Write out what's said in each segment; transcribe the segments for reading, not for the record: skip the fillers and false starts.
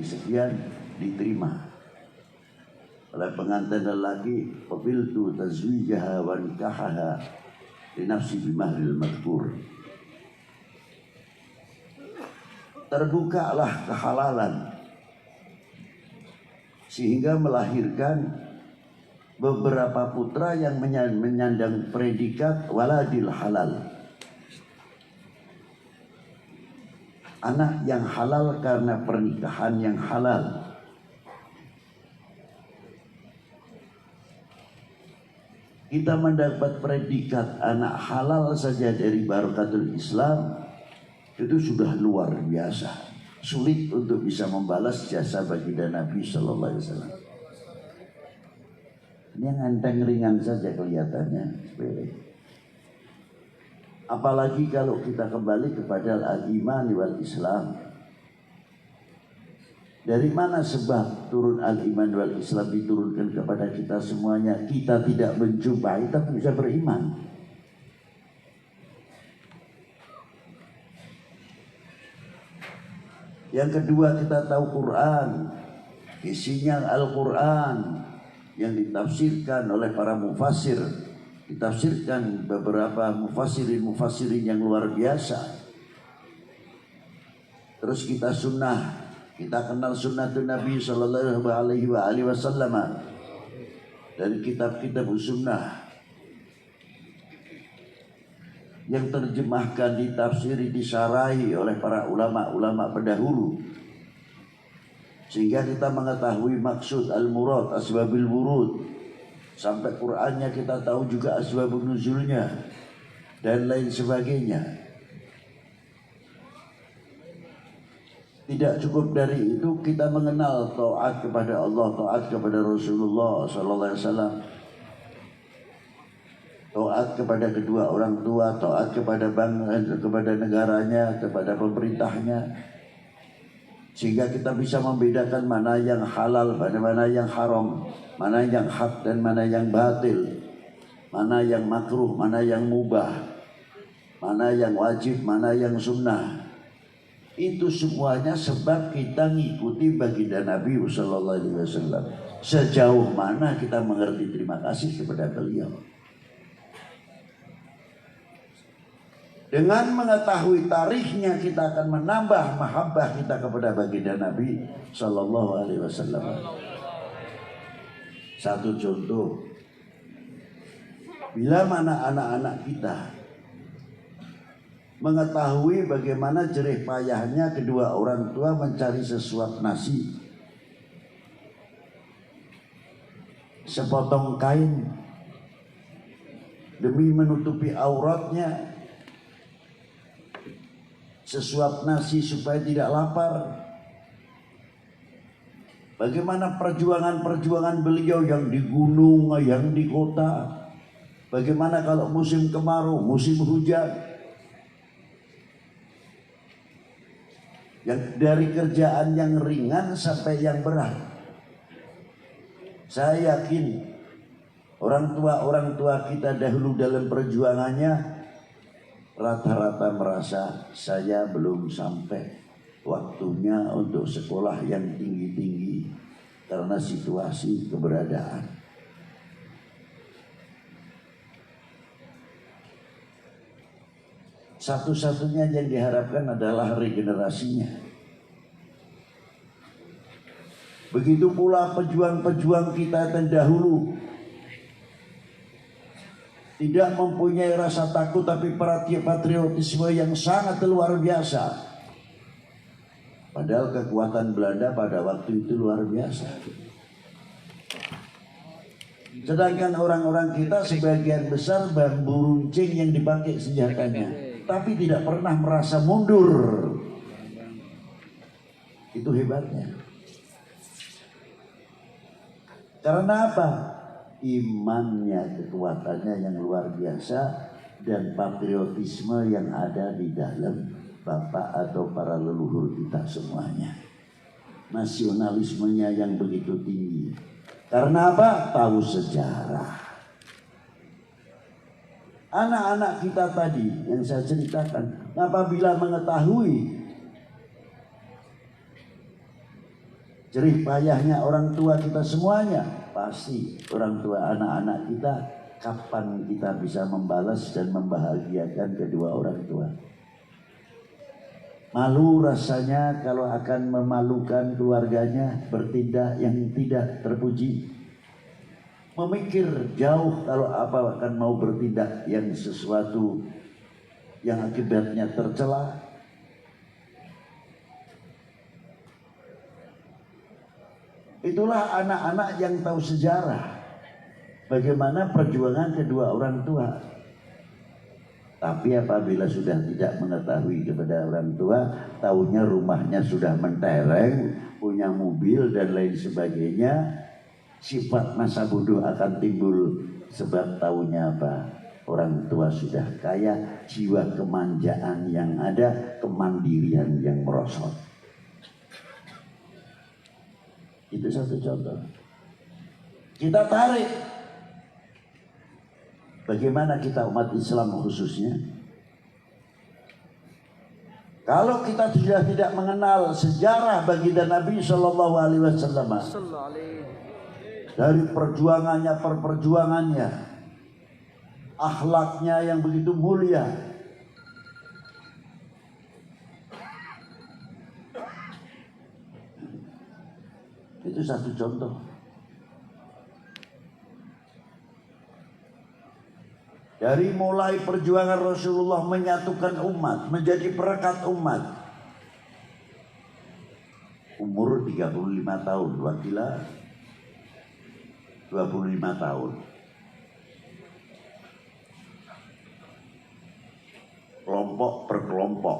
sekian diterima oleh pengantin lelaki, qabiltu tazwijaha wa nikahaha li nafsi bimahril madhkur. Terbukalah kehalalan sehingga melahirkan beberapa putra yang menyandang predikat waladil halal, anak yang halal karena pernikahan yang halal. Kita mendapat predikat anak halal saja dari barakatul Islam itu sudah luar biasa. Sulit untuk bisa membalas jasa baginda Nabi Sallallahu Alaihi Wasallam. Ini yang enteng ringan saja kelihatannya, sepele. Apalagi kalau kita kembali kepada al-iman wal Islam. Dari mana sebab turun al-iman wal Islam diturunkan kepada kita semuanya? Kita tidak menjumpai tapi bisa beriman. Yang kedua, kita tahu Quran, isinya Al-Quran yang ditafsirkan oleh para mufassir, ditafsirkan beberapa mufassirin yang luar biasa. Terus kita sunnah, kita kenal sunnatun Nabi Sallallahu Alaihi Wasallam dari kitab-kitab sunnah yang terjemahkan, ditafsiri, disyarahi oleh para ulama-ulama pendahulu, sehingga kita mengetahui maksud al-murad, asbabil wurud, sampai Qur'annya kita tahu juga asbabun nuzulnya dan lain sebagainya. Tidak cukup dari itu, kita mengenal taat kepada Allah, taat kepada Rasulullah Sallallahu Alaihi Wasallam, taat kepada kedua orang tua, taat kepada bangsa, kepada negaranya, kepada pemerintahnya, sehingga kita bisa membedakan mana yang halal, mana yang haram, mana yang hak dan mana yang batil, mana yang makruh, mana yang mubah, mana yang wajib, mana yang sunnah. Itu semuanya sebab kita ngikuti baginda Nabi Sallallahu Alaihi Wasallam. Sejauh mana kita mengerti terima kasih kepada beliau. Dengan mengetahui tarikhnya, kita akan menambah mahabbah kita kepada baginda Nabi Sallallahu Alaihi Wasallam. Satu contoh, bila mana anak-anak kita mengetahui bagaimana jerih payahnya kedua orang tua mencari sesuap nasi, sepotong kain demi menutupi auratnya, sesuap nasi supaya tidak lapar. Bagaimana perjuangan-perjuangan beliau yang di gunung, yang di kota. Bagaimana kalau musim kemarau, musim hujan. Yang dari kerjaan yang ringan sampai yang berat. Saya yakin orang tua kita dahulu dalam perjuangannya rata-rata merasa saya belum sampai waktunya untuk sekolah yang tinggi-tinggi karena situasi keberadaan. Satu-satunya yang diharapkan adalah regenerasinya. Begitu pula pejuang-pejuang kita terdahulu tidak mempunyai rasa takut tapi patriotisme yang sangat luar biasa. Padahal kekuatan Belanda pada waktu itu luar biasa. Sedangkan orang-orang kita sebagian besar bambu runcing yang dipakai senjatanya, tapi tidak pernah merasa mundur. Itu hebatnya. Karena apa? Imannya, kekuatannya yang luar biasa, dan patriotisme yang ada di dalam bapak atau para leluhur kita semuanya. Nasionalismenya yang begitu tinggi. Karena apa? Tahu sejarah. Anak-anak kita tadi yang saya ceritakan, apabila mengetahui jerih payahnya orang tua kita semuanya. Pasti orang tua anak-anak kita, kapan kita bisa membalas dan membahagiakan kedua orang tua. Malu rasanya kalau akan memalukan keluarganya, bertindak yang tidak terpuji. Memikir jauh kalau apa akan mau bertindak yang sesuatu yang akibatnya tercela. Itulah anak-anak yang tahu sejarah bagaimana perjuangan kedua orang tua. Tapi apabila sudah tidak mengetahui kepada orang tua, tahunya rumahnya sudah mentereng, punya mobil dan lain sebagainya, sifat masa bodoh akan timbul. Sebab tahunya apa? Orang tua sudah kaya, jiwa kemanjaan yang ada, kemandirian yang merosot. Itu satu contoh. Kita tarik bagaimana kita umat Islam khususnya. Kalau kita sudah tidak mengenal sejarah baginda Nabi Shallallahu Alaihi Wasallam, dari perjuangannya, akhlaknya yang begitu mulia, itu satu contoh. Dari mulai perjuangan Rasulullah menyatukan umat, menjadi perekat umat. Umur 35 tahun, wakila 25 tahun. Kelompok per kelompok,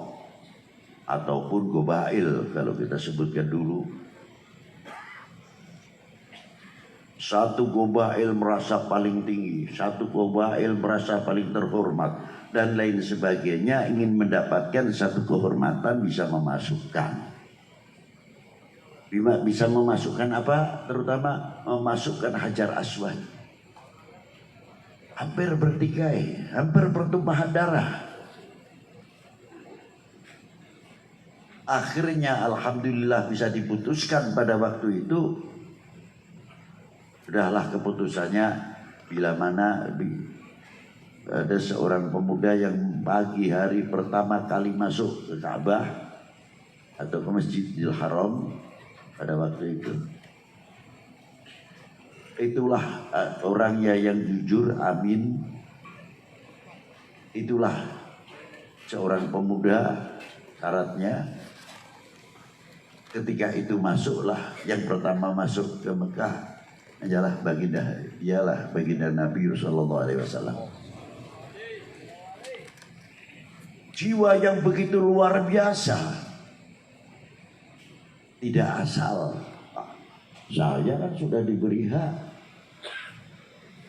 ataupun gobail kalau kita sebutkan dulu. Satu gobail merasa paling tinggi, satu gobail merasa paling terhormat, dan lain sebagainya, ingin mendapatkan satu kehormatan, bisa memasukkan. Bisa memasukkan apa? Terutama memasukkan Hajar Aswad. Hampir bertikai, hampir pertumpahan darah. Akhirnya alhamdulillah bisa diputuskan pada waktu itu. Sudahlah keputusannya, bila mana ada seorang pemuda yang pagi hari pertama kali masuk ke Ka'bah atau ke Masjidil Haram pada waktu itu. Itulah orangnya yang jujur, amin. Itulah seorang pemuda, syaratnya ketika itu masuklah, yang pertama masuk ke Mekah ialah baginda Nabi Sallallahu Alaihi Wasallam. Jiwa yang begitu luar biasa, tidak asal. Saya kan sudah diberi hak.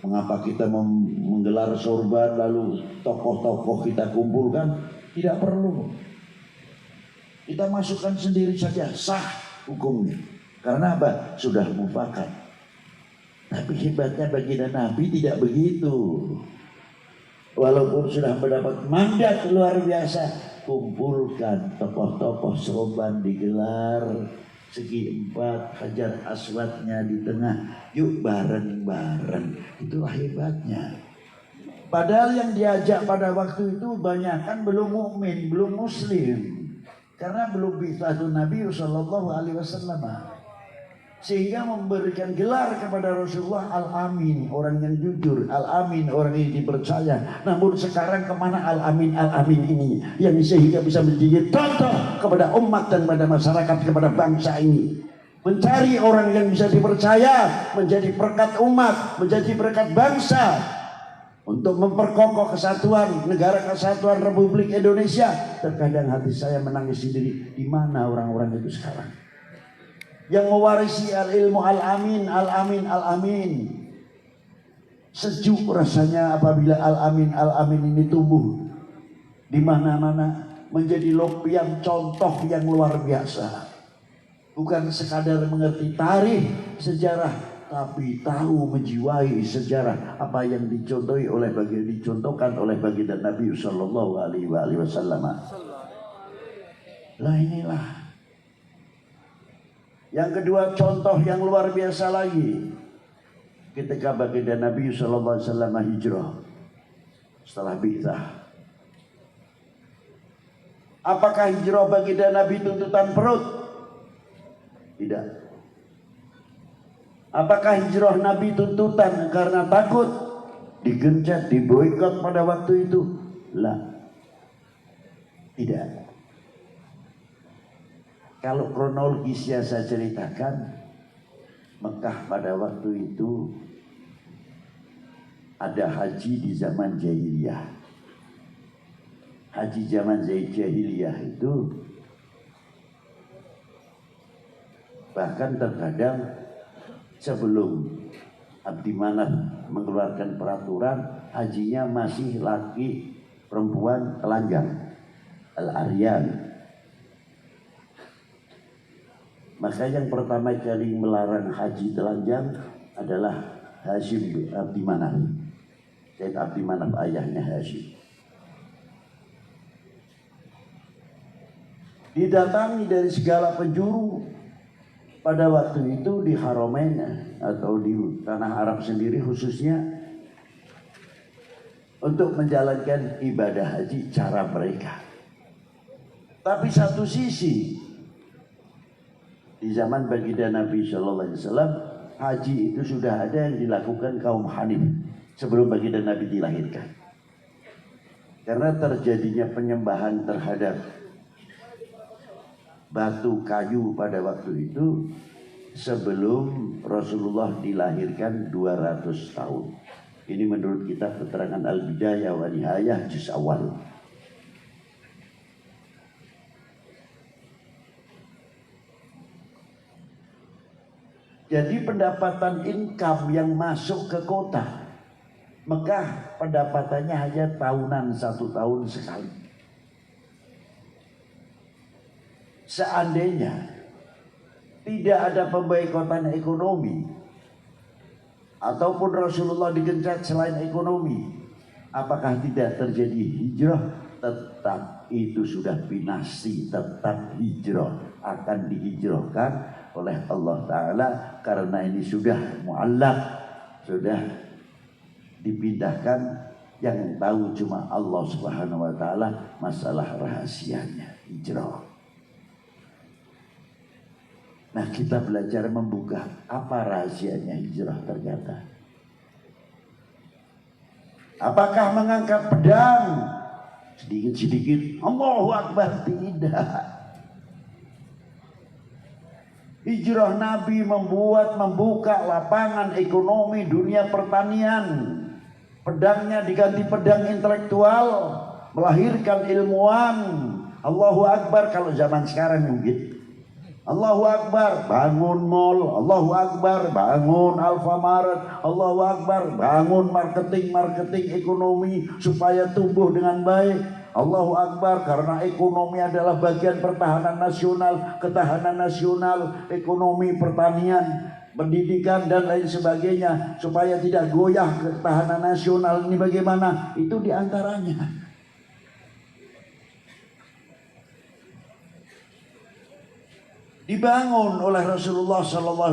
Mengapa kita menggelar sorban lalu tokoh-tokoh kita kumpulkan? Tidak perlu. Kita masukkan sendiri saja, sah hukumnya. Karena apa? Sudah mufakat. Tapi hebatnya baginda Nabi tidak begitu. Walaupun sudah mendapat mandat luar biasa, kumpulkan tokoh-tokoh sorban digelar, segi empat, Hajar Aswadnya di tengah, yuk bareng-bareng. Itulah hebatnya. Padahal yang diajak pada waktu itu banyak kan belum mukmin, belum muslim, karena belum bi'tsatun Nabi Sallallahu Alaihi Wasallam. Sehingga memberikan gelar kepada Rasulullah Al-Amin, orang yang jujur, Al-Amin, orang yang dipercaya. Namun sekarang kemana Al-Amin ini, yang sehingga bisa menjadi contoh kepada umat dan kepada masyarakat, kepada bangsa ini. Mencari orang yang bisa dipercaya, menjadi perekat umat, menjadi perekat bangsa, untuk memperkokoh kesatuan negara kesatuan Republik Indonesia. Terkadang hati saya menangis sendiri, di mana orang-orang itu sekarang? Yang mewarisi al-ilmu al-amin, al-amin, al-amin. Sejuk rasanya apabila al-amin ini tumbuh di mana-mana, menjadi lopian contoh yang luar biasa. Bukan sekadar mengerti tarikh sejarah, tapi tahu menjiwai sejarah apa yang dicontohkan oleh baginda Nabi Sallallahu Alaihi Wasallam. Lah inilah Yang kedua, contoh yang luar biasa lagi, ketika baginda Nabi SAW hijrah setelah bi'tsah. Apakah hijrah baginda Nabi tuntutan perut? Tidak. Apakah hijrah Nabi tuntutan karena takut digencet, diboikot pada waktu itu? Lah, tidak. Kalau kronologisnya saya ceritakan, Mekah pada waktu itu ada haji di zaman jahiliyah. Haji zaman jahiliyah itu bahkan terkadang sebelum Abdi Manaf mengeluarkan peraturan, hajinya masih laki perempuan telanjang, al-aryan. Maka yang pertama kali melarang haji telanjang adalah Hashim bin Abdi Manaf. Sayyid Abdi Manaf ayahnya Hashim. Didatangi dari segala penjuru. Pada waktu itu di Haramain atau di tanah Arab sendiri khususnya, untuk menjalankan ibadah haji cara mereka. Tapi satu sisi, di zaman baginda Nabi SAW, haji itu sudah ada yang dilakukan kaum Hanif sebelum baginda Nabi dilahirkan. Karena terjadinya penyembahan terhadap batu kayu pada waktu itu sebelum Rasulullah dilahirkan 200 tahun. Ini menurut kitab keterangan Al-Bidayah wa Nihayah juz awal. Jadi pendapatan income yang masuk ke kota Mekah, pendapatannya hanya tahunan, 1 tahun sekali. Seandainya tidak ada pemboikotan ekonomi ataupun Rasulullah digencet selain ekonomi, apakah tidak terjadi hijrah? Tetap itu sudah binasi, tetap hijrah, akan dihijrahkan oleh Allah Ta'ala, karena ini sudah mu'allaq, sudah dipindahkan. Yang tahu cuma Allah Subhanahu wa Ta'ala masalah rahasianya hijrah. Nah, kita belajar membuka apa rahasianya hijrah ternyata. Apakah mengangkat pedang sedikit-sedikit Allahu Akbar? Tidak. Hijrah Nabi membuka lapangan ekonomi dunia pertanian. Pedangnya diganti pedang intelektual, melahirkan ilmuwan. Allahu Akbar kalau zaman sekarang mungkin. Allahu Akbar, bangun mall. Allahu Akbar, bangun Alfamart. Allahu Akbar, bangun marketing ekonomi supaya tumbuh dengan baik. Allahu Akbar, karena ekonomi adalah bagian pertahanan nasional, ketahanan nasional, ekonomi, pertanian, pendidikan dan lain sebagainya, supaya tidak goyah ketahanan nasional ini bagaimana? Itu diantaranya. Dibangun oleh Rasulullah SAW.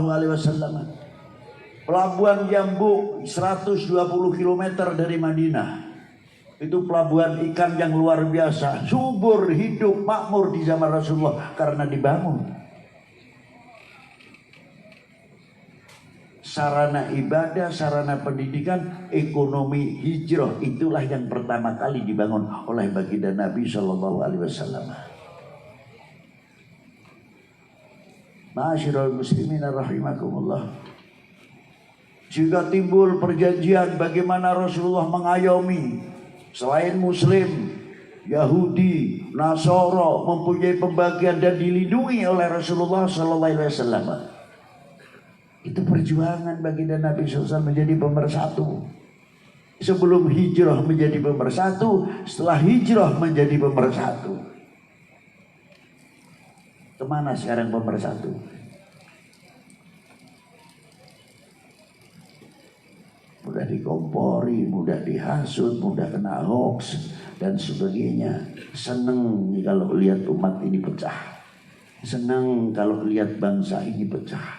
Pelabuhan Jambu 120 km dari Madinah. Itu pelabuhan ikan yang luar biasa, subur, hidup, makmur di zaman Rasulullah karena dibangun. Sarana ibadah, sarana pendidikan, ekonomi hijrah, itulah yang pertama kali dibangun oleh baginda Nabi SAW. Ma'asyiral muslimin rahimakumullah. Juga timbul perjanjian bagaimana Rasulullah mengayomi selain muslim, Yahudi, Nasoro mempunyai pembagian dan dilindungi oleh Rasulullah SAW. Itu perjuangan baginda Nabi SAW menjadi pemersatu. Sebelum hijrah menjadi pemersatu, setelah hijrah menjadi pemersatu. Kemana sekarang pemersatu? Mudah dikompori, mudah dihasut, mudah kena hoax dan sebagainya. Seneng kalau lihat umat ini pecah. Senang kalau lihat bangsa ini pecah.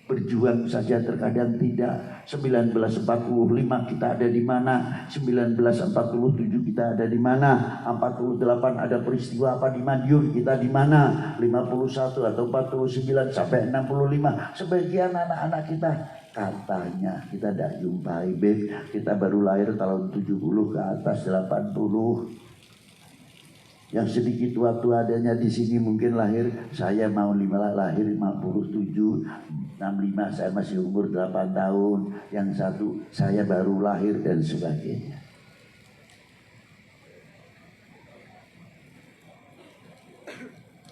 Berjuang saja terkadang tidak. 1945 kita ada di mana? 1947 kita ada di mana? 48 ada peristiwa apa di Madiun, kita di mana? 51 atau 49 sampai 65. Sebagian anak-anak kita katanya kita tidak jumpai, Beb. Kita baru lahir tahun 70 ke atas 80. Yang sedikit tua-tua adanya di sini mungkin lahir, saya mau lahir 57, 65 saya masih umur 8 tahun, yang satu saya baru lahir dan sebagainya.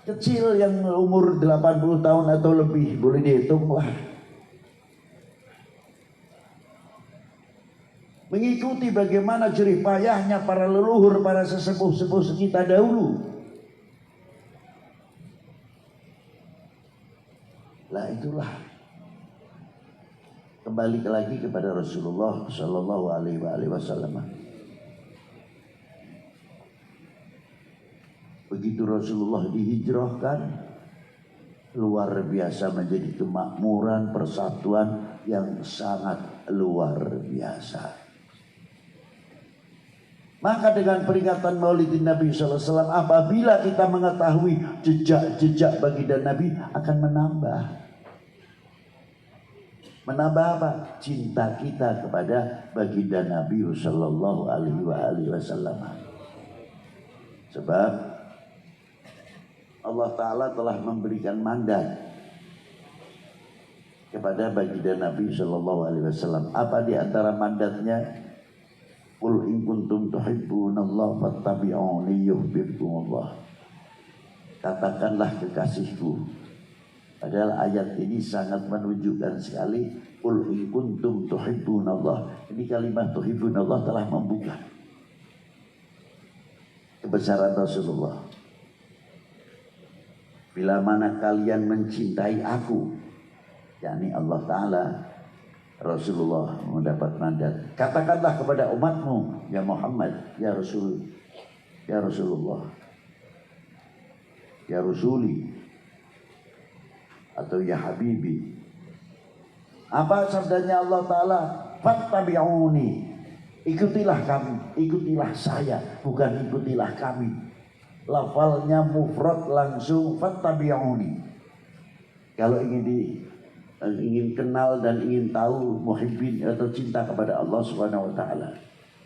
Kecil yang umur 80 tahun atau lebih boleh dihitung lah. Mengikuti bagaimana jerih payahnya para leluhur, para sesepuh-sepuh kita dahulu. Lah itulah. Kembali lagi kepada Rasulullah Shallallahu Alaihi Wasallam. Begitu Rasulullah dihijrahkan, luar biasa menjadi kemakmuran, persatuan yang sangat luar biasa. Maka dengan peringatan Maulidin Nabi SAW, apabila kita mengetahui jejak-jejak baginda Nabi, akan menambah. Menambah apa? Cinta kita kepada baginda Nabi Sallallahu Alaihi Wasallam. Sebab Allah Ta'ala telah memberikan mandat kepada baginda Nabi Sallallahu Alaihi Wasallam. Apa di antara mandatnya? Qul in kuntum tuhibbunallaha fattabi'uni yuhibbukumullah. Katakanlah kekasihku. Padahal ayat ini sangat menunjukkan sekali qul in kuntum tuhibbunallah. Ini kalimat tuhibbunallah telah membuka kebesaran Rasulullah. Bila mana kalian mencintai aku, yakni Allah Ta'ala, Rasulullah mendapat mandat. Katakanlah kepada umatmu, ya Muhammad, ya Rasul, ya Rasulullah, ya Rasuli, atau ya Habibi. Apa sabdanya Allah Ta'ala? Fattabi'uni. Ikutilah kami, ikutilah saya, bukan ikutilah kami. Lafalnya mufrad langsung fattabi'uni. Kalau ingin kenal dan ingin tahu muhibbin atau cinta kepada Allah Subhanahu wa taala,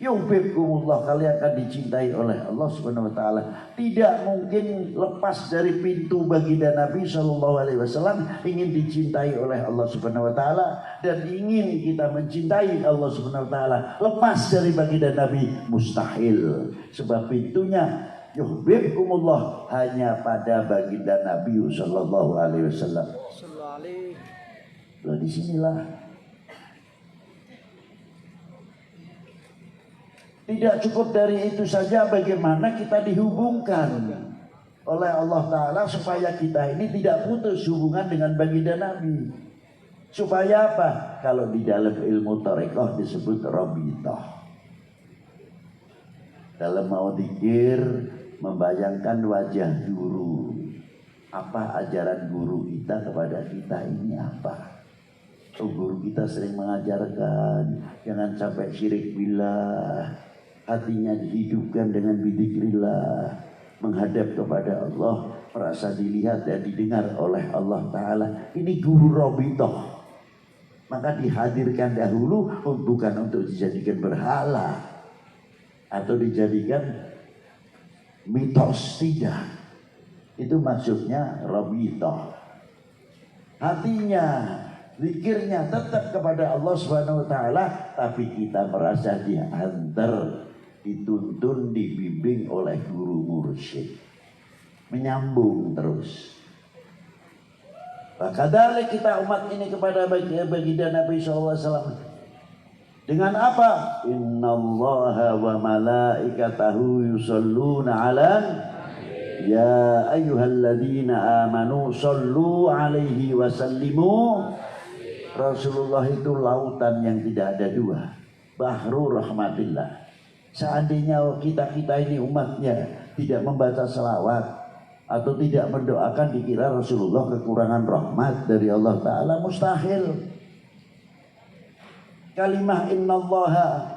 yuhibbukumullah, kalian akan dicintai oleh Allah Subhanahu wa taala. Tidak mungkin lepas dari pintu baginda Nabi sallallahu alaihi wasallam ingin dicintai oleh Allah Subhanahu wa taala, dan ingin kita mencintai Allah Subhanahu wa taala lepas dari baginda Nabi mustahil. Sebab pintunya yuhibbukumullah hanya pada baginda Nabi sallallahu alaihi wasallam. Nah, disinilah tidak cukup dari itu saja, bagaimana kita dihubungkan oleh Allah Ta'ala supaya kita ini tidak putus hubungan dengan baginda Nabi. Supaya apa? Kalau di dalam ilmu tarekat disebut rabithah. Dalam mau dzikir membayangkan wajah guru. Apa ajaran guru kita kepada kita ini apa? Oh, guru kita sering mengajarkan jangan sampai syirik billah, hatinya dihidupkan dengan bidzikrillah, menghadap kepada Allah, merasa dilihat dan didengar oleh Allah Ta'ala. Ini guru rabithah. Maka dihadirkan dahulu bukan untuk dijadikan berhala atau dijadikan mitos, tidak. Itu maksudnya rabithah. Hatinya, zikirnya tetap kepada Allah Subhanahu wa taala, tapi kita merasa diantar, dituntun, dibimbing oleh guru mursyid. Menyambung terus. Kadang kita umat ini kepada baginda Nabi SAW. Dengan apa? Innallaha wa malaikatahu yusalluna 'alan ya ayyuhalladzina amanu sallu 'alaihi wa sallimu. Rasulullah itu lautan yang tidak ada dua, bahru rahmatillah. Seandainya kita ini umatnya tidak membaca selawat, atau tidak mendoakan dikira Rasulullah kekurangan rahmat dari Allah Ta'ala. Mustahil. Kalimah innallaha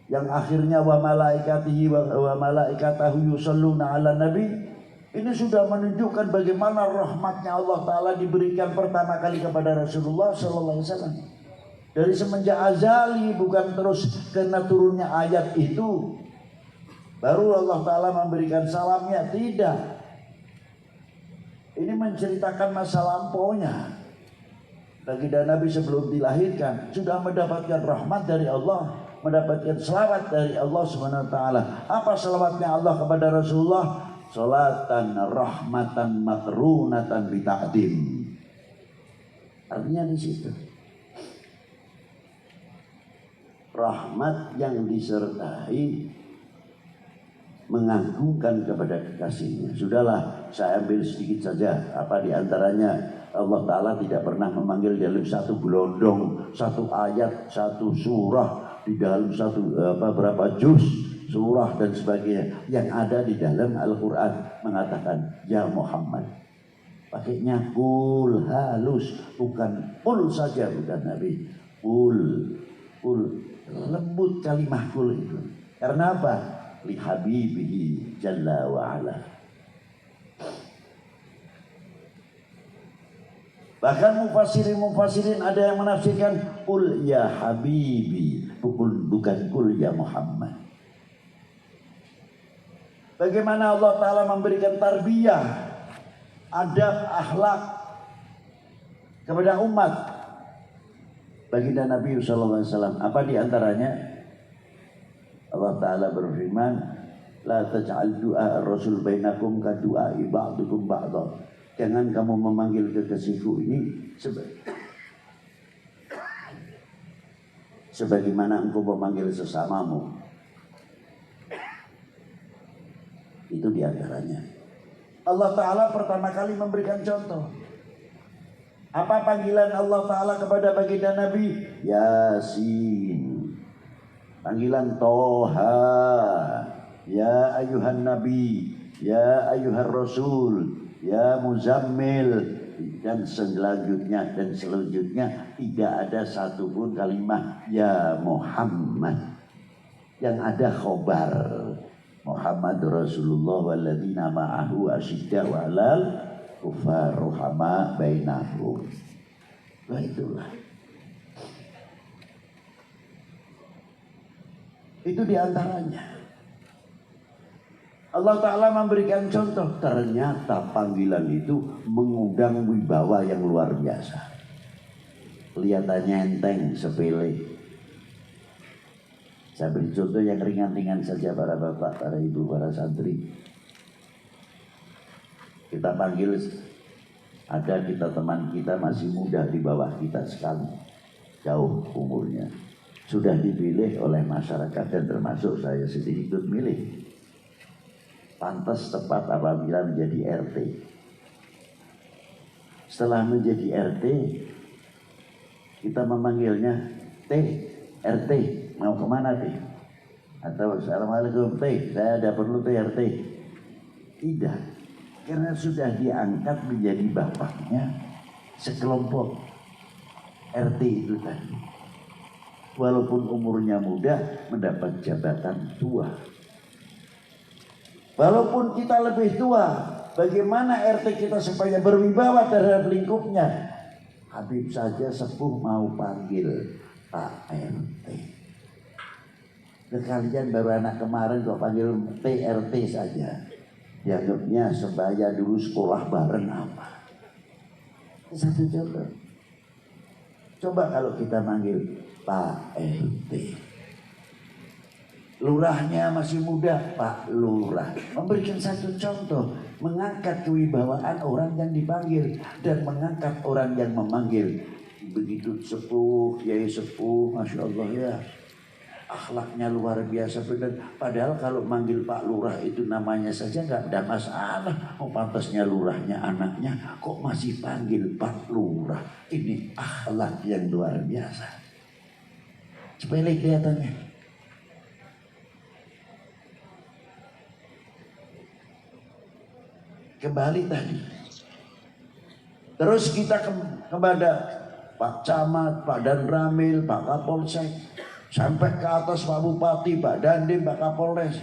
yang akhirnya wa malaikatihi wa malaikatahu yusalluna ala nabi, ini sudah menunjukkan bagaimana rahmatnya Allah Ta'ala diberikan pertama kali kepada Rasulullah Sallallahu Alaihi Wasallam. Dari semenjak azali, bukan terus karena turunnya ayat itu baru Allah Ta'ala memberikan salamnya, tidak. Ini menceritakan masa lampaunya. Baginda Nabi sebelum dilahirkan sudah mendapatkan rahmat dari Allah, mendapatkan selawat dari Allah Subhanahu wa taala. Apa selawatnya Allah kepada Rasulullah? Salatan rahmatan makrunatan bi ta'dim. Artinya di situ. Rahmat yang disertai mengagungkan kepada kekasihnya. Sudahlah, saya ambil sedikit saja. Apa diantaranya? Allah Ta'ala tidak pernah memanggil dalam satu gelondong, satu ayat, satu surah, di dalam satu berapa juz surah dan sebagainya yang ada di dalam Al-Quran mengatakan ya Muhammad. Pakainya kul halus, bukan kul saja, bukan Nabi. Kul lembut kalimah kul itu. Karena apa? Li habibihi jalla wa ala. Bahkan mufassirin ada yang menafsirkan kul ya habibi, bukan kul ya Muhammad. Bagaimana Allah Ta'ala memberikan tarbiyah, adab, akhlak kepada umat baginda Nabi sallallahu alaihi wasallam. Apa diantaranya? Allah Ta'ala berfirman, la taj'al du'a ar-rasul bainakum ka du'ai ba'dukum ba'dha. Jangan kamu memanggil kekasihku ini sebagaimana engkau memanggil sesamamu. Itu diantaranya. Allah Ta'ala pertama kali memberikan contoh. Apa panggilan Allah Ta'ala kepada baginda Nabi? Yasin. Panggilan Toha, ya ayuhan Nabi, ya ayuhan Rasul, ya Muzammil, dan selanjutnya tidak ada satupun kalimat ya Muhammad. Yang ada khobar Muhammad Rasulullah walladzina ma'ahu asyidda wa'alal kufar ruhama bainahum. Nah itulah. Itu diantaranya. Allah Ta'ala memberikan contoh. Ternyata panggilan itu mengundang wibawa yang luar biasa. Kelihatannya enteng, sepele. Saya beri contoh yang ringan-ringan saja para bapak, para ibu, para santri. Kita panggil, ada kita teman kita masih muda di bawah kita sekali. Jauh umurnya. Sudah dipilih oleh masyarakat dan termasuk saya sendiri ikut milih. Pantas tepat apabila menjadi RT. Setelah menjadi RT, kita memanggilnya T, RT, mau kemana T? Atau Assalamualaikum T, saya ada perlu T, RT. Tidak, karena sudah diangkat menjadi bapaknya sekelompok RT itu tadi. Walaupun umurnya muda, mendapat jabatan tua. Walaupun kita lebih tua, bagaimana RT kita supaya berwibawa terhadap lingkupnya? Habib saja sepuh mau panggil Pak RT. Kekalian baru anak kemarin kok panggil TRT saja. Dianggapnya sebaya dulu sekolah bareng apa. Satu contoh. Coba kalau kita manggil Pak RT. Lurahnya masih muda, Pak Lurah. Memberikan satu contoh, mengangkat kewibawaan orang yang dipanggil dan mengangkat orang yang memanggil. Begitu sepuh, kiai sepuh, masya Allah ya, akhlaknya luar biasa benar. Padahal kalau manggil Pak Lurah itu namanya saja nggak ada masalah. Oh pantasnya lurahnya anaknya, kok masih panggil Pak Lurah? Ini akhlak yang luar biasa. Sepele kelihatannya. Kembali tadi. Terus kita kepada Pak Camat, Pak Danramil, Pak Kapolsek, sampai ke atas Pak Bupati, Pak Dandim, Pak Kapolres.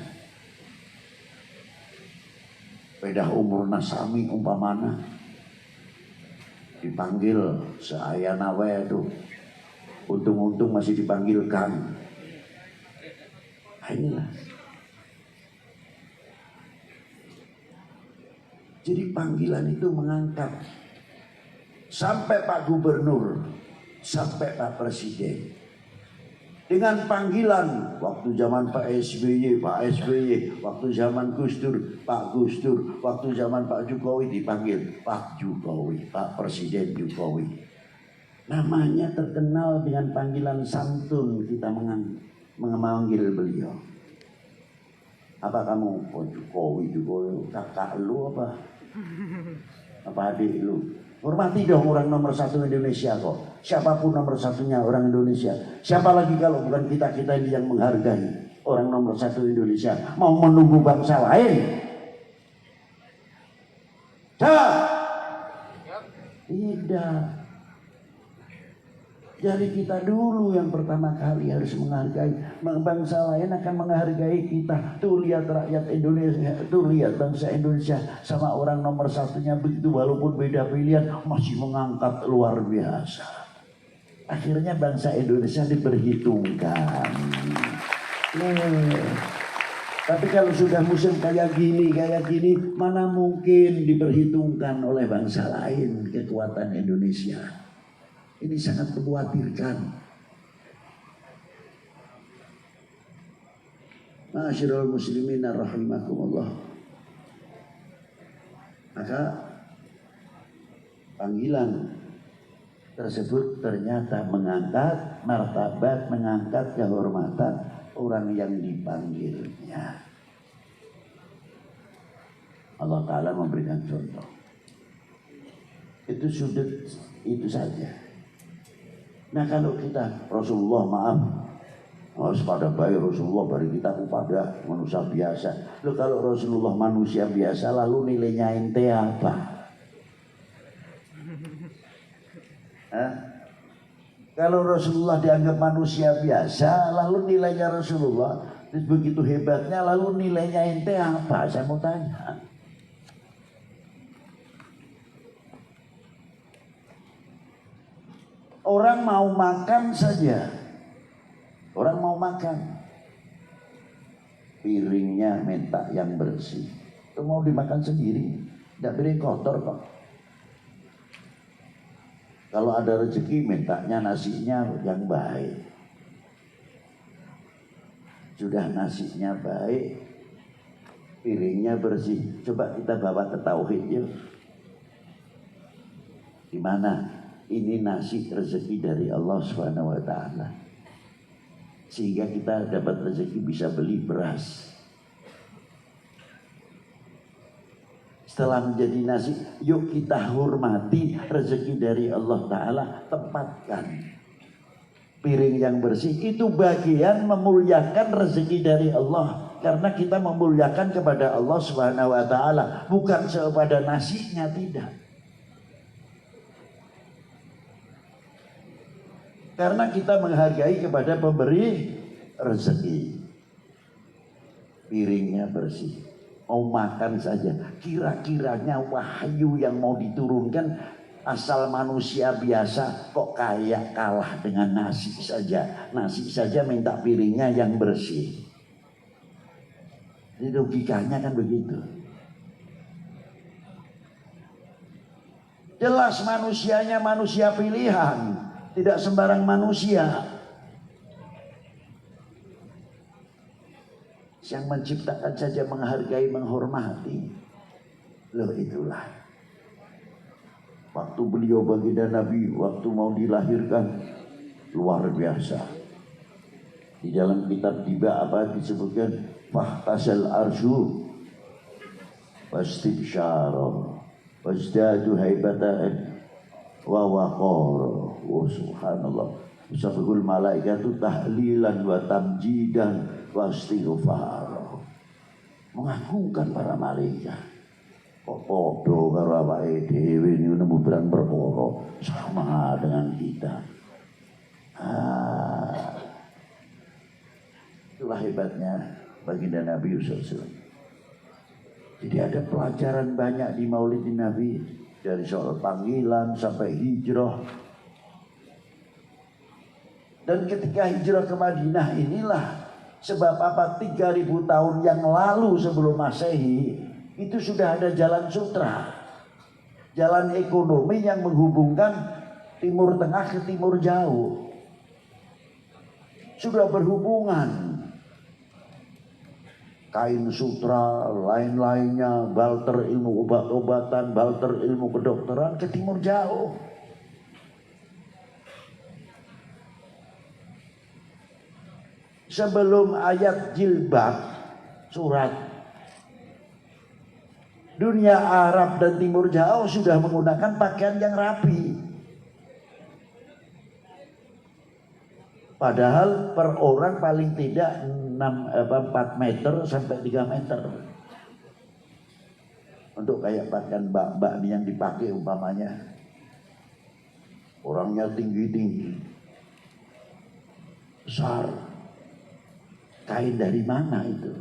Beda umur nasami umpamana dipanggil seayana wae itu. Untung-untung masih dipanggil Kang. Nah, inilah. Jadi panggilan itu mengangkat sampai Pak Gubernur, sampai Pak Presiden. Dengan panggilan waktu zaman Pak SBY, waktu zaman Gus Dur, Pak Gus Dur, waktu zaman Pak Jokowi dipanggil Pak Jokowi, Pak Presiden Jokowi. Namanya terkenal dengan panggilan santun, kita memanggil beliau. Apa kamu? Oh, Jokowi, kakak lu apa? Apa adik lu? Hormati dong orang nomor satu Indonesia kok. Siapapun nomor satunya orang Indonesia. Siapa lagi kalau bukan kita ini yang menghargai orang nomor satu Indonesia. Mau menunggu bangsa lain? Tidak. Jadi kita dulu yang pertama kali harus menghargai. Bangsa lain akan menghargai kita. Tuh lihat rakyat Indonesia, tuh lihat bangsa Indonesia sama orang nomor satunya begitu, walaupun beda pilihan masih mengangkat luar biasa. Akhirnya bangsa Indonesia diperhitungkan. Tapi kalau sudah musim kayak gini, mana mungkin diperhitungkan oleh bangsa lain kekuatan Indonesia. Ini sangat mengkhawatirkan. Ma'asyiral muslimin rahimakumullah. Maka panggilan tersebut ternyata mengangkat martabat, mengangkat kehormatan orang yang dipanggilnya. Allah Ta'ala memberikan contoh. Itu sudut itu saja. Nah kalau kita Rasulullah harus pada baik Rasulullah bari kita kepada manusia biasa. Loh kalau Rasulullah manusia biasa lalu nilainya ente apa? Kalau Rasulullah dianggap manusia biasa lalu nilainya Rasulullah begitu hebatnya lalu nilainya ente apa? Saya mau tanya. Orang mau makan saja. Orang mau makan. Piringnya minta yang bersih. Itu mau dimakan sendiri. Tidak boleh kotor kok. Kalau ada rezeki mintanya nasinya yang baik. Sudah nasinya baik. Piringnya bersih. Coba kita bawa ke tauhid yuk. Di mana? Ini nasi rezeki dari Allah Subhanahu wa Ta'ala. Sehingga kita dapat rezeki bisa beli beras. Setelah menjadi nasi, yuk kita hormati rezeki dari Allah Ta'ala. Tempatkan piring yang bersih. Itu bagian memuliakan rezeki dari Allah. Karena kita memuliakan kepada Allah Subhanahu wa Ta'ala. Bukan kepada nasinya, tidak. Karena kita menghargai kepada pemberi rezeki. Piringnya bersih. Mau makan saja. Kira-kiranya wahyu yang mau diturunkan asal manusia biasa kok kayak kalah dengan nasi saja. Nasi saja minta piringnya yang bersih. Jadi logikanya kan begitu. Jelas manusianya manusia pilihan. Tidak sembarang manusia. Yang menciptakan saja menghargai, menghormati. Loh itulah. Waktu beliau baginda Nabi, waktu mau dilahirkan, luar biasa. Di dalam kitab tiba apa disebutkan? Fahtasal arsyu wastibsyara wasdadu haibatan wa waqara. Oh subhanallah. Bisabul malaikatu tahlilan wa tamjidan wa istighfar. Mengagungkan para malaikat. kok podo karo awake dhewe niku nemu barang perkara sama dengan kita. Itulah hebatnya baginda Nabi SAW. Jadi ada pelajaran banyak di Maulid Nabi, dari soal panggilan sampai hijrah. Dan ketika hijrah ke Madinah inilah sebab apa 3.000 tahun yang lalu sebelum Masehi itu sudah ada jalan sutra, jalan ekonomi yang menghubungkan Timur Tengah ke Timur Jauh. Sudah berhubungan. Kain sutra, lain-lainnya, balter ilmu obat-obatan, balter ilmu kedokteran ke Timur Jauh. Sebelum ayat jilbab, surat, dunia Arab dan Timur Jauh sudah menggunakan pakaian yang rapi. Padahal per orang paling tidak 4 meter sampai 3 meter. Untuk kayak pakaian mbak-mbak yang dipakai umpamanya. Orangnya tinggi-tinggi. Besar. Kain dari mana itu?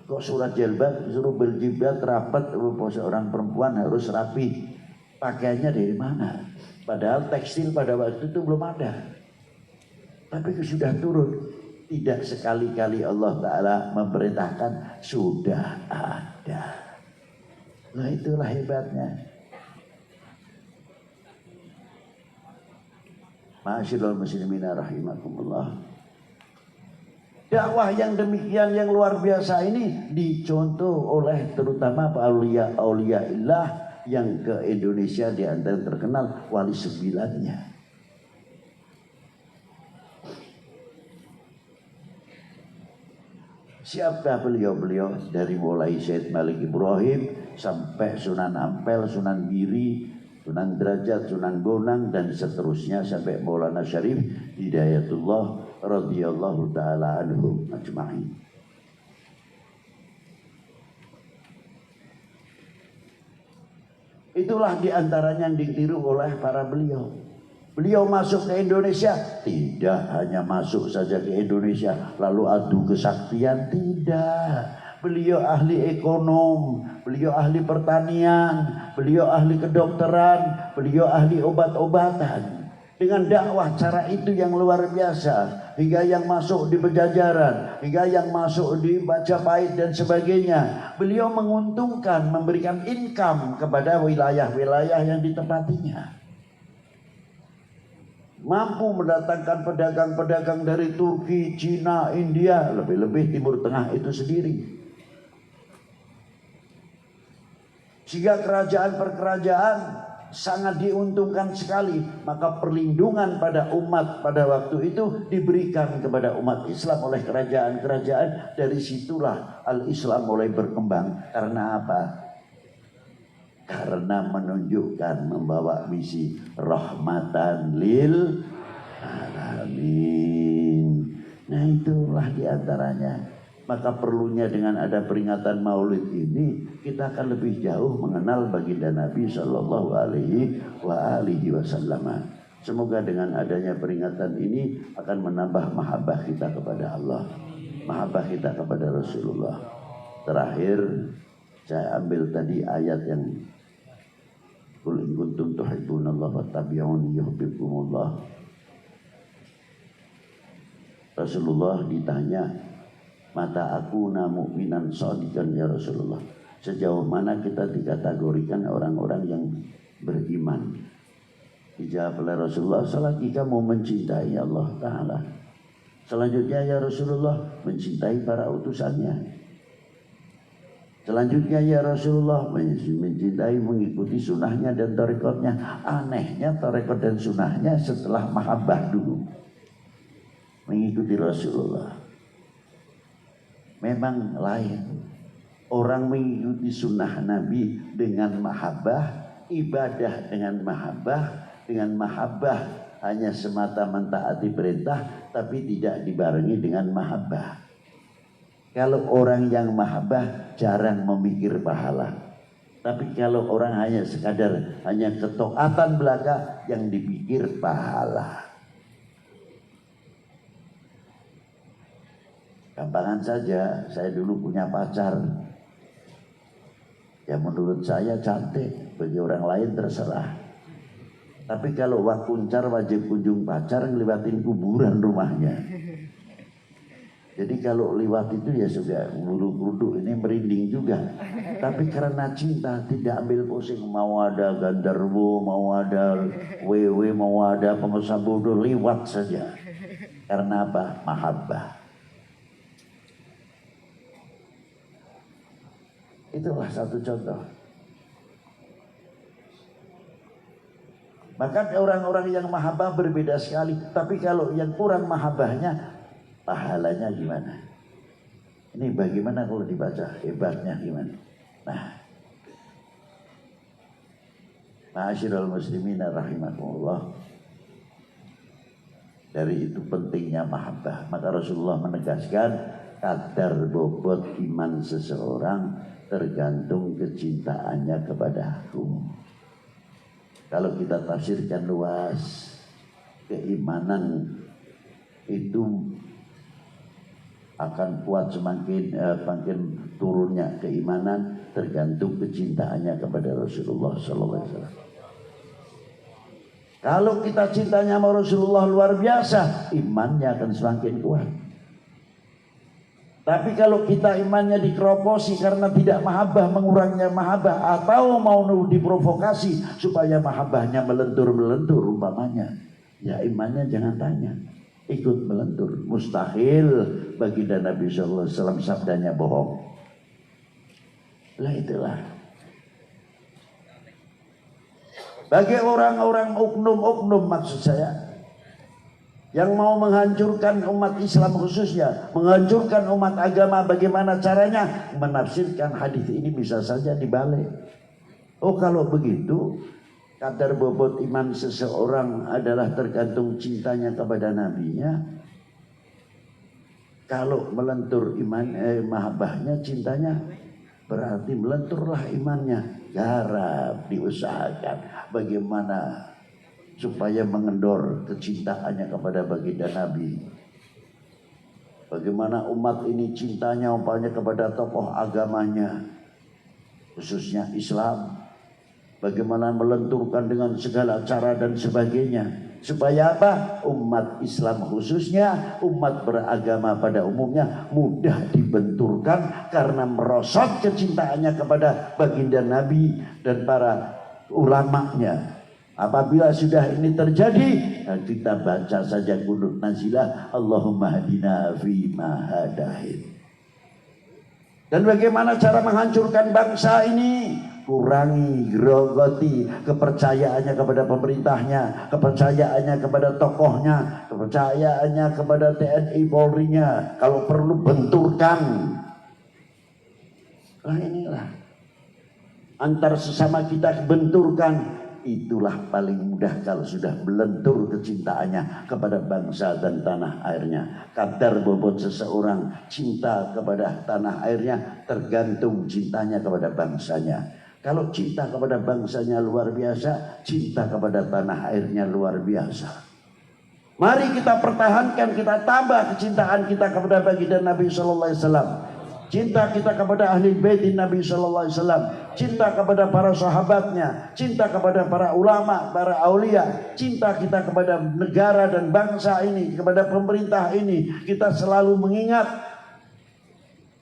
Kok surat jilbab suruh berjilbab rapat, seorang perempuan harus rapi. Pakaiannya dari mana? Padahal tekstil pada waktu itu belum ada. Tapi sudah turun. Tidak sekali-kali Allah Ta'ala memerintahkan, sudah ada. Nah itulah hebatnya. Ma'asyiral muslimin rahimakumullah. Dakwah yang demikian yang luar biasa ini dicontoh oleh terutama aulia illah yang ke Indonesia, di antara terkenal Wali Sembilannya. Siapa beliau-beliau? Dari mulai Syed Malik Ibrahim sampai Sunan Ampel, Sunan Giri, Sunan Derajat, Sunan Bonang dan seterusnya sampai Maulana Syarif Hidayatullah radhiyallahu taala anhum ajma'in. Itulah diantaranya yang ditiru oleh para beliau. Beliau masuk ke Indonesia, tidak hanya masuk saja ke Indonesia lalu adu kesaktian, tidak. Beliau ahli ekonom, beliau ahli pertanian, beliau ahli kedokteran, beliau ahli obat-obatan. Dengan dakwah cara itu yang luar biasa, hingga yang masuk di Pejajaran, hingga yang masuk di Majapahit dan sebagainya. Beliau menguntungkan, memberikan income kepada wilayah-wilayah yang ditempatinya. Mampu mendatangkan pedagang-pedagang dari Turki, Cina, India, lebih-lebih Timur Tengah itu sendiri. Sehingga kerajaan-perkerajaan sangat diuntungkan sekali. Maka perlindungan pada umat pada waktu itu diberikan kepada umat Islam oleh kerajaan-kerajaan. Dari situlah al-Islam mulai berkembang. Karena apa? Karena menunjukkan, membawa misi rahmatan lil alamin. Nah itulah diantaranya. Maka perlunya dengan ada peringatan Maulid ini, kita akan lebih jauh mengenal baginda Nabi Sallallahu Alaihi Wasallam. Semoga dengan adanya peringatan ini akan menambah mahabbah kita kepada Allah, mahabbah kita kepada Rasulullah. Terakhir saya ambil tadi ayat yang Qul in kuntum tuhibbunallaha fattabi'uni yuhibbukumullah. Rasulullah ditanya, mata aku mu'minan shadiqan ya Rasulullah. Sejauh mana kita dikategorikan orang-orang yang beriman? Dijawab oleh Rasulullah, selagi kamu mencintai Allah Ta'ala. Selanjutnya ya Rasulullah, mencintai para utusannya. Selanjutnya ya Rasulullah, mencintai, mengikuti sunnahnya dan tarekatnya. Anehnya tarekat dan sunnahnya setelah mahabbah dulu. Mengikuti Rasulullah. Memang lain. Orang mengikuti sunnah Nabi dengan mahabbah, ibadah dengan mahabbah hanya semata mentaati perintah, tapi tidak dibarengi dengan mahabbah. Kalau orang yang mahabbah jarang memikir pahala. Tapi kalau orang hanya sekadar hanya ketaatan belaka, yang dipikir pahala. Gampangan saja, saya dulu punya pacar. Ya menurut saya cantik, bagi orang lain terserah. Tapi kalau wah kuncar wajib kunjung pacar, ngeliwatin kuburan rumahnya. Jadi kalau liwat itu ya sudah buru kudu ini merinding juga. Tapi karena cinta tidak ambil pusing, mau ada gandarwo, mau ada wewe, mau ada pengusaha bodoh, liwat saja. Karena apa? Mahabbah. Itulah satu contoh. Maka orang-orang yang mahabbah berbeda sekali. Tapi kalau yang kurang mahabbahnya, pahalanya gimana? Ini bagaimana kalau dibaca? Hebatnya gimana? Nah, ma'asyiral muslimina rahimakumullah. Dari itu pentingnya mahabbah. Maka Rasulullah menegaskan kadar bobot iman seseorang tergantung kecintaannya kepada aku. Kalau kita tafsirkan luas, keimanan itu akan kuat semakin turunnya keimanan tergantung kecintaannya kepada Rasulullah SAW. Kalau kita cintanya sama Rasulullah luar biasa, imannya akan semakin kuat. Tapi kalau kita imannya dikeroposi karena tidak mahabbah, mengurangnya mahabbah, atau mau diprovokasi supaya mahabbahnya melentur-melentur umpamanya, ya imannya jangan tanya, ikut melentur. Mustahil baginda Nabi sallallahu alaihi wasallam sabdanya bohong. Lah itulah. Bagi orang-orang oknum-oknum maksud saya yang mau menghancurkan umat Islam khususnya, menghancurkan umat agama, bagaimana caranya? Menafsirkan hadis ini bisa saja dibalik. Oh kalau begitu, kadar bobot iman seseorang adalah tergantung cintanya kepada nabinya. Kalau melentur iman, mahabbahnya, cintanya, berarti melenturlah imannya. Garap, diusahakan bagaimana supaya mengendor kecintaannya kepada baginda Nabi. Bagaimana umat ini cintanya umpamanya kepada tokoh agamanya, khususnya Islam. Bagaimana melenturkan dengan segala cara dan sebagainya. Supaya apa? Umat Islam khususnya, umat beragama pada umumnya mudah dibenturkan karena merosot kecintaannya kepada baginda Nabi dan para ulamanya. Apabila sudah ini terjadi, kita baca saja qunut nazilah, Allahumma hadina fi ma hadait. Dan bagaimana cara menghancurkan bangsa ini? Kurangi, grogoti kepercayaannya kepada pemerintahnya, kepercayaannya kepada tokohnya, kepercayaannya kepada TNI Polri-nya. Kalau perlu benturkan. Nah inilah antar sesama kita benturkan. Itulah paling mudah kalau sudah melentur kecintaannya kepada bangsa dan tanah airnya. Kadar bobot seseorang cinta kepada tanah airnya tergantung cintanya kepada bangsanya. Kalau cinta kepada bangsanya luar biasa, cinta kepada tanah airnya luar biasa. Mari kita pertahankan, kita tambah kecintaan kita kepada baginda Nabi sallallahu alaihi wasallam. Cinta kita kepada ahli bait Nabi sallallahu alaihi wasallam, cinta kepada para sahabatnya, cinta kepada para ulama, para aulia, cinta kita kepada negara dan bangsa ini, kepada pemerintah ini. Kita selalu mengingat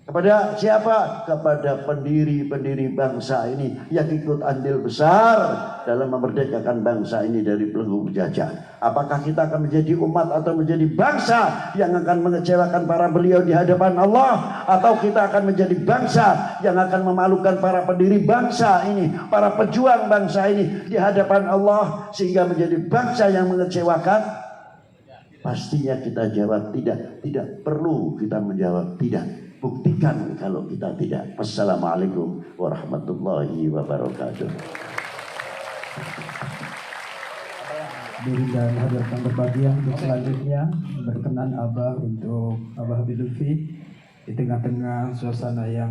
kepada siapa? Kepada pendiri-pendiri bangsa ini yang ikut andil besar dalam memerdekakan bangsa ini dari belenggu penjajah. Apakah kita akan menjadi umat atau menjadi bangsa yang akan mengecewakan para beliau di hadapan Allah, atau kita akan menjadi bangsa yang akan memalukan para pendiri bangsa ini, para pejuang bangsa ini di hadapan Allah sehingga menjadi bangsa yang mengecewakan? Pastinya kita jawab tidak. Tidak perlu kita menjawab tidak. Buktikan kalau kita tidak. Wassalamualaikum warahmatullahi wabarakatuh. Diri dan hadirkan berbahagia untuk selanjutnya berkenan Abah untuk Abah Habib Lutfi di tengah-tengah suasana yang